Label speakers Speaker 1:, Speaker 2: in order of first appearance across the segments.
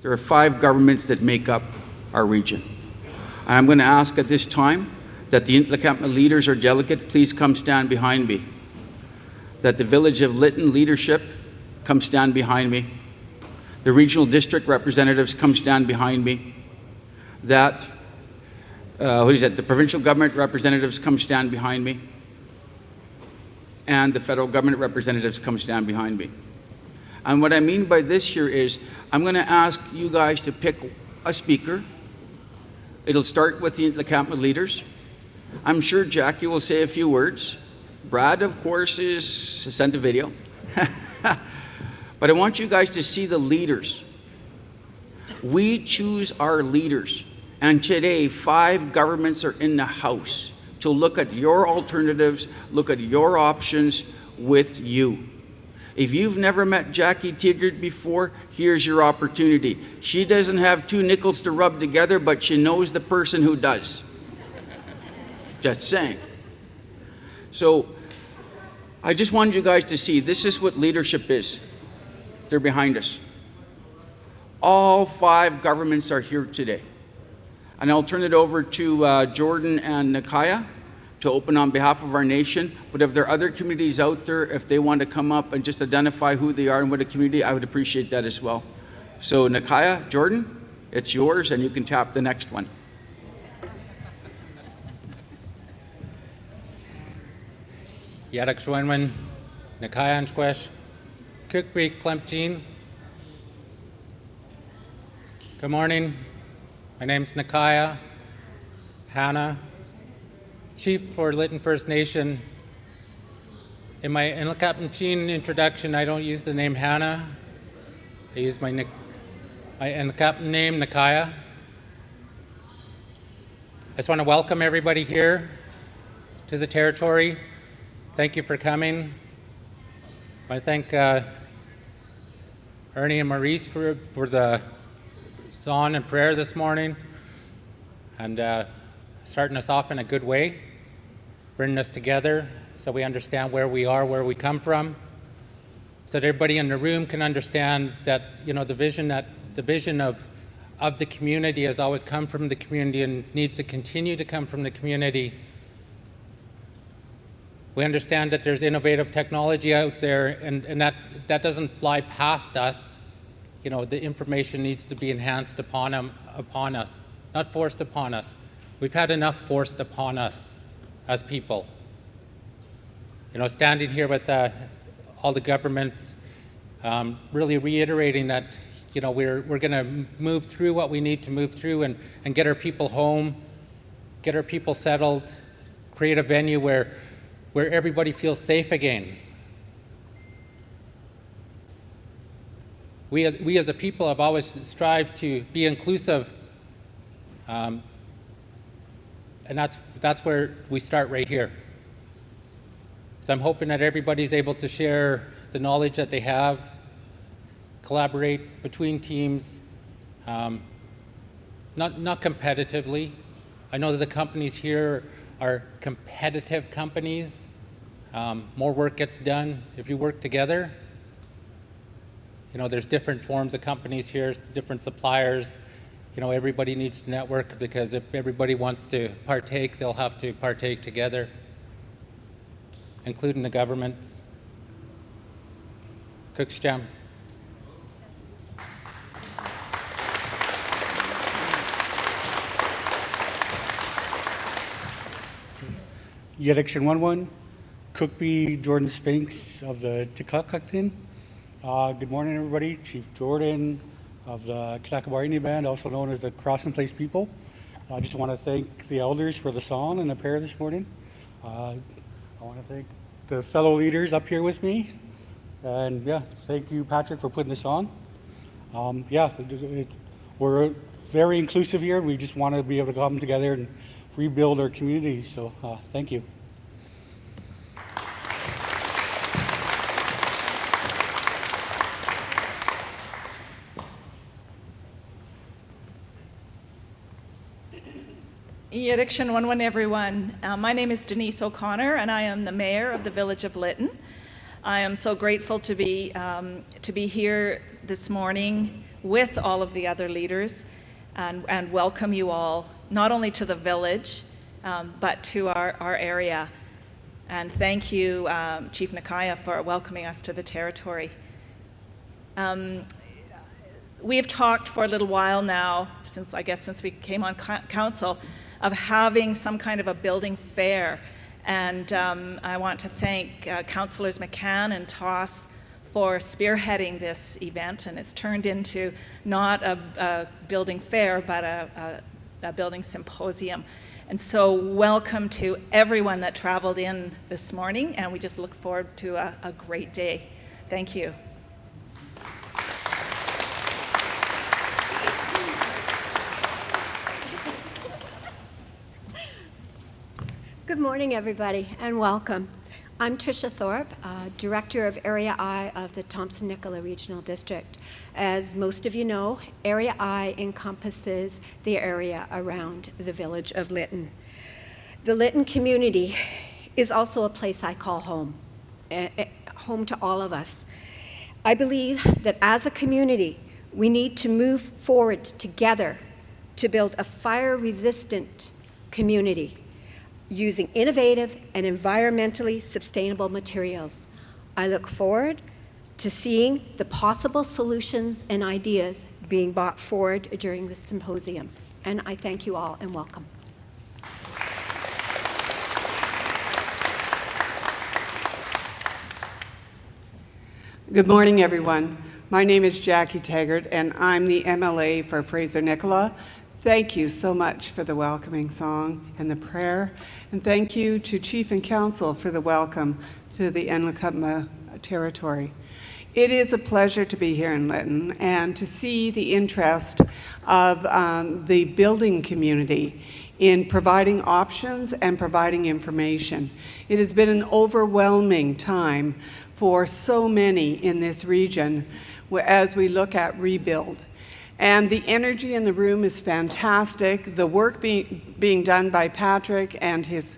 Speaker 1: There are 5 governments that make up our region. And I'm going to ask at this time that the Intlakatma leaders or delegate please come stand behind me. That the Village of Lytton leadership come stand behind me. The regional district representatives come stand behind me. That, the provincial government representatives come stand behind me. And the federal government representatives come stand behind me. And what I mean by this here is, I'm going to ask you guys to pick a speaker. It'll start with the Intlakatma leaders. I'm sure Jackie will say a few words. Brad, of course, is sent a video. But I want you guys to see the leaders. We choose our leaders. And today, 5 governments are in the House to look at your alternatives, look at your options with you. If you've never met Jackie Tigard before, here's your opportunity. She doesn't have 2 nickels to rub together, but she knows the person who does. Just saying. So I just wanted you guys to see this is what leadership is. They're behind us. All 5 governments are here today. And I'll turn it over to Jordan and Nakaya to open on behalf of our nation. But if there are other communities out there, if they want to come up and just identify who they are and what a community, I would appreciate that as well. So Nakaya, Jordan, it's yours, and you can tap the next one.
Speaker 2: Yarak Shwenwen, Nakaya and Squash, Cookbeak Clemchin. Good morning. My name's Nakaya Hannah, Chief for Lytton First Nation. In my Intlakatma introduction, I don't use the name Hannah. I use my Intlakatma name, Nakaya. I just want to welcome everybody here to the territory. Thank you for coming. I thank Ernie and Maurice for the song and prayer this morning, and starting us off in a good way, bringing us together so we understand where we are, where we come from, so that everybody in the room can understand that, you know, the vision of the community has always come from the community and needs to continue to come from the community. We understand that there's innovative technology out there, and that doesn't fly past us. You know, the information needs to be enhanced upon us, not forced upon us. We've had enough forced upon us as people. You know, standing here with all the governments, really reiterating that, you know, we're going to move through what we need to move through and get our people home, get our people settled, create a venue where everybody feels safe again. We as a people have always strived to be inclusive, and that's where we start right here. So I'm hoping that everybody's able to share the knowledge that they have, collaborate between teams, not competitively. I know that the companies here are competitive companies. More work gets done if you work together. You know, there's different forms of companies here, different suppliers. You know, everybody needs to network, because if everybody wants to partake, they'll have to partake together, including the governments. Cooksham.
Speaker 3: Election 1-1, Cookby Jordan Spinks of the Tikakaktin. Good morning, everybody. Chief Jordan of the Kanakabarini Band, also known as the Cross and Place People. I just want to thank the elders for the song and the prayer this morning. I want to thank the fellow leaders up here with me. And yeah, thank you, Patrick, for putting this on. We're very inclusive here. We just want to be able to come together and rebuild our community. So thank you.
Speaker 4: Yerikshin 1-1, everyone. My name is Denise O'Connor, and I am the mayor of the village of Lytton. I am so grateful to be here this morning with all of the other leaders and welcome you all, not only to the village, but to our area. And thank you, Chief Nakaya, for welcoming us to the territory. We've talked for a little while now, since we came on council, of having some kind of a building fair. And I want to thank Councillors McCann and Toss for spearheading this event, and it's turned into not a building fair, but a building symposium. And so welcome to everyone that traveled in this morning, and we just look forward to a great day. Thank you.
Speaker 5: Good morning, everybody, and welcome. I'm Tricia Thorpe, Director of Area I of the Thompson-Nicola Regional District. As most of you know, Area I encompasses the area around the village of Lytton. The Lytton community is also a place I call home, home to all of us. I believe that as a community, we need to move forward together to build a fire-resistant community using innovative and environmentally sustainable materials. I look forward to seeing the possible solutions and ideas being brought forward during this symposium. And I thank you all and welcome.
Speaker 6: Good morning, everyone. My name is Jackie Taggart, and I'm the MLA for Fraser-Nicola. Thank you so much for the welcoming song and the prayer, and thank you to Chief and Council for the welcome to the Nlaka'pamux territory. It is a pleasure to be here in Lytton and to see the interest of the building community in providing options and providing information. It has been an overwhelming time for so many in this region as we look at rebuild. And the energy in the room is fantastic. The work being done by Patrick and his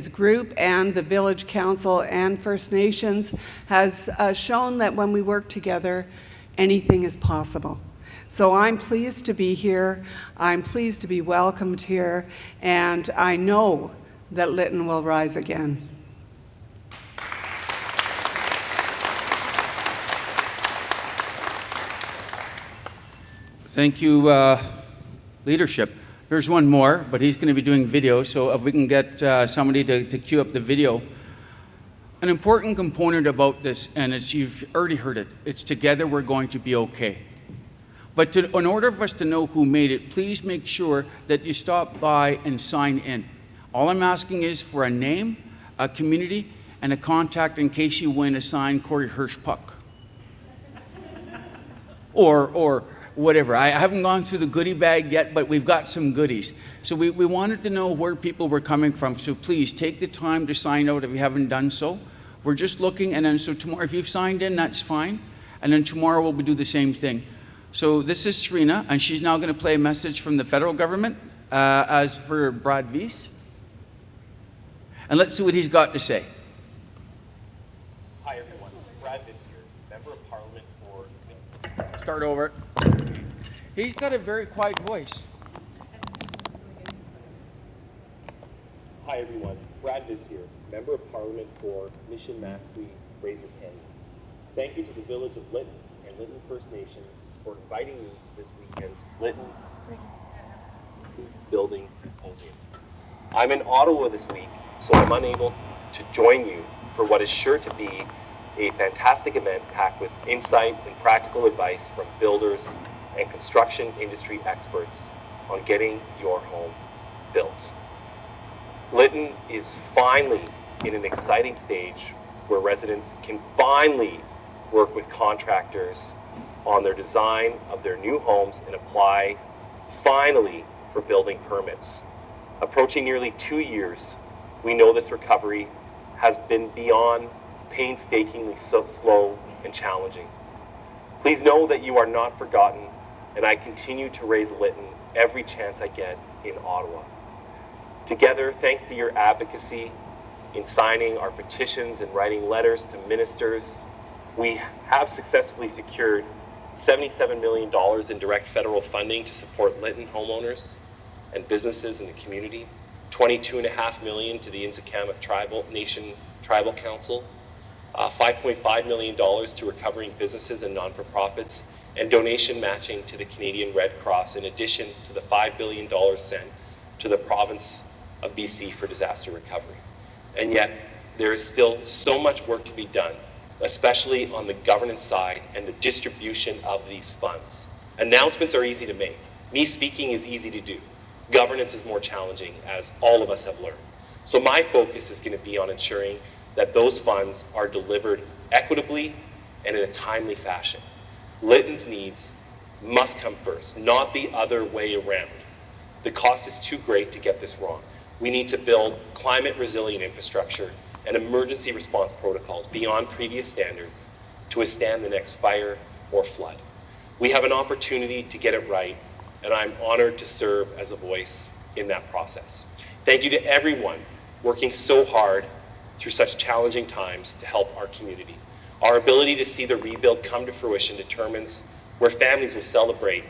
Speaker 6: group and the Village Council and First Nations has shown that when we work together, anything is possible. So I'm pleased to be here. I'm pleased to be welcomed here. And I know that Lytton will rise again.
Speaker 1: Thank you, leadership. There's one more, but he's going to be doing video, so if we can get somebody to cue up the video. An important component about this, and you've already heard it, it's together we're going to be okay. But in order for us to know who made it, please make sure that you stop by and sign in. All I'm asking is for a name, a community, and a contact in case you win a signed Corey Hirsch puck. Or whatever. I haven't gone through the goodie bag yet, but we've got some goodies. So we wanted to know where people were coming from, so please take the time to sign out if you haven't done so. We're just looking, and then so tomorrow, if you've signed in, that's fine. And then tomorrow we'll do the same thing. So this is Serena, and she's now going to play a message from the federal government as for Brad Weiss. And let's see what he's got to say.
Speaker 7: Hi everyone, Brad Weiss here, Member of Parliament for...
Speaker 1: Start over. He's got a very quiet voice.
Speaker 7: Hi everyone, Brad Weiss here, Member of Parliament for Mission Maxwee, Fraser Canyon. Thank you to the Village of Lytton and Lytton First Nation for inviting me to this weekend's Lytton Building Symposium. I'm in Ottawa this week, so I'm unable to join you for what is sure to be a fantastic event packed with insight and practical advice from builders and construction industry experts on getting your home built. Lytton is finally in an exciting stage where residents can finally work with contractors on their design of their new homes and apply finally for building permits. Approaching nearly 2 years, we know this recovery has been beyond painstakingly slow and challenging. Please know that you are not forgotten, and I continue to raise Lytton every chance I get in Ottawa. Together, thanks to your advocacy in signing our petitions and writing letters to ministers, we have successfully secured $77 million in direct federal funding to support Lytton homeowners and businesses in the community, $22.5 million to the Inzakama Tribal Council, $5.5 million to recovering businesses and non-for-profits, and donation matching to the Canadian Red Cross, in addition to the $5 billion sent to the province of BC for disaster recovery. And yet, there is still so much work to be done, especially on the governance side and the distribution of these funds. Announcements are easy to make. Me speaking is easy to do. Governance is more challenging, as all of us have learned. So my focus is going to be on ensuring that those funds are delivered equitably and in a timely fashion. Lytton's needs must come first, not the other way around. The cost is too great to get this wrong. We need to build climate resilient infrastructure and emergency response protocols beyond previous standards to withstand the next fire or flood. We have an opportunity to get it right, and I'm honored to serve as a voice in that process. Thank you to everyone working so hard through such challenging times to help our community. Our ability to see the rebuild come to fruition determines where families will celebrate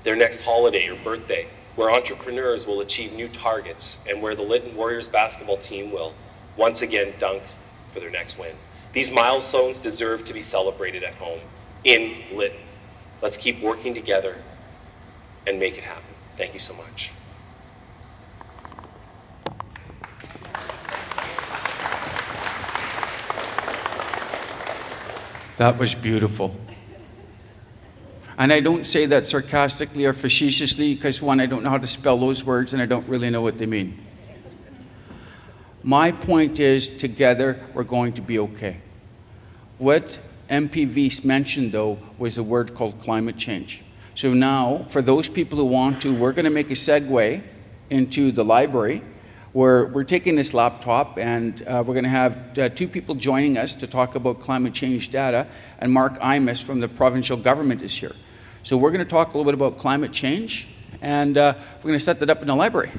Speaker 7: their next holiday or birthday, where entrepreneurs will achieve new targets, and where the Lytton Warriors basketball team will once again dunk for their next win. These milestones deserve to be celebrated at home in Lytton. Let's keep working together and make it happen. Thank you so much.
Speaker 1: That was beautiful. And I don't say that sarcastically or facetiously because, one, I don't know how to spell those words and I don't really know what they mean. My point is, together, we're going to be okay. What MPV mentioned, though, was a word called climate change. So now, for those people who want to, we're going to make a segue into the library, where we're taking this laptop and we're going to have two people joining us to talk about climate change data, and Mark Imus from the provincial government is here. So we're going to talk a little bit about climate change, and we're going to set that up in the library.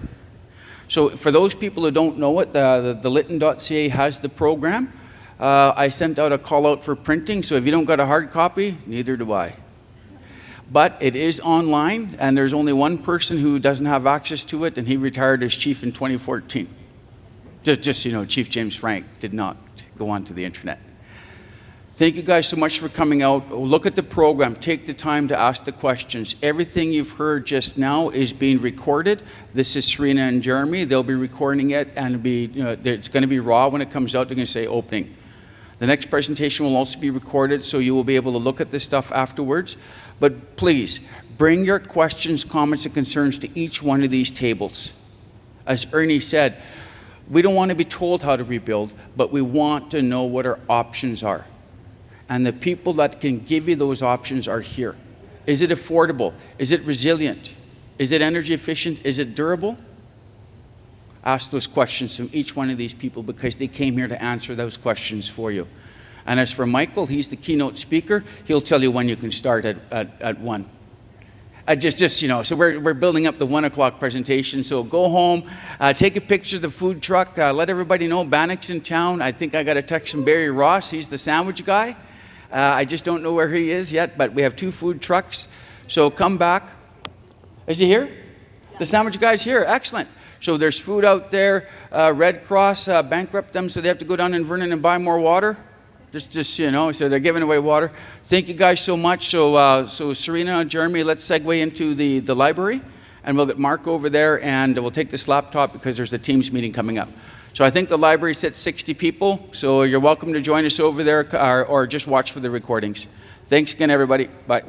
Speaker 1: So for those people who don't know it, the Lytton.ca has the program. I sent out a call out for printing, so if you don't got a hard copy, neither do I. But it is online, and there's only one person who doesn't have access to it, and he retired as chief in 2014. Just so you know, Chief James Frank did not go onto the internet. Thank you guys so much for coming out. Look at the program. Take the time to ask the questions. Everything you've heard just now is being recorded. This is Serena and Jeremy. They'll be recording it, and it's going to be raw when it comes out. They're going to say opening. The next presentation will also be recorded, so you will be able to look at this stuff afterwards. But please, bring your questions, comments, and concerns to each one of these tables. As Ernie said, we don't want to be told how to rebuild, but we want to know what our options are. And the people that can give you those options are here. Is it affordable? Is it resilient? Is it energy efficient? Is it durable? Ask those questions from each one of these people, because they came here to answer those questions for you. And as for Michael, he's the keynote speaker. He'll tell you when you can start at 1. So we're building up the 1 o'clock presentation. So go home, take a picture of the food truck, let everybody know Bannock's in town. I think I got a text from Barry Ross. He's the sandwich guy. I just don't know where he is yet, but we have 2 food trucks. So come back. Is he here? The sandwich guy's here. Excellent. So there's food out there. Red Cross bankrupt them, so they have to go down in Vernon and buy more water. Just so you know, so they're giving away water. Thank you guys so much. So Serena and Jeremy, let's segue into the library, and we'll get Mark over there, and we'll take this laptop because there's a Teams meeting coming up. So I think the library sits 60 people, so you're welcome to join us over there or just watch for the recordings. Thanks again, everybody. Bye.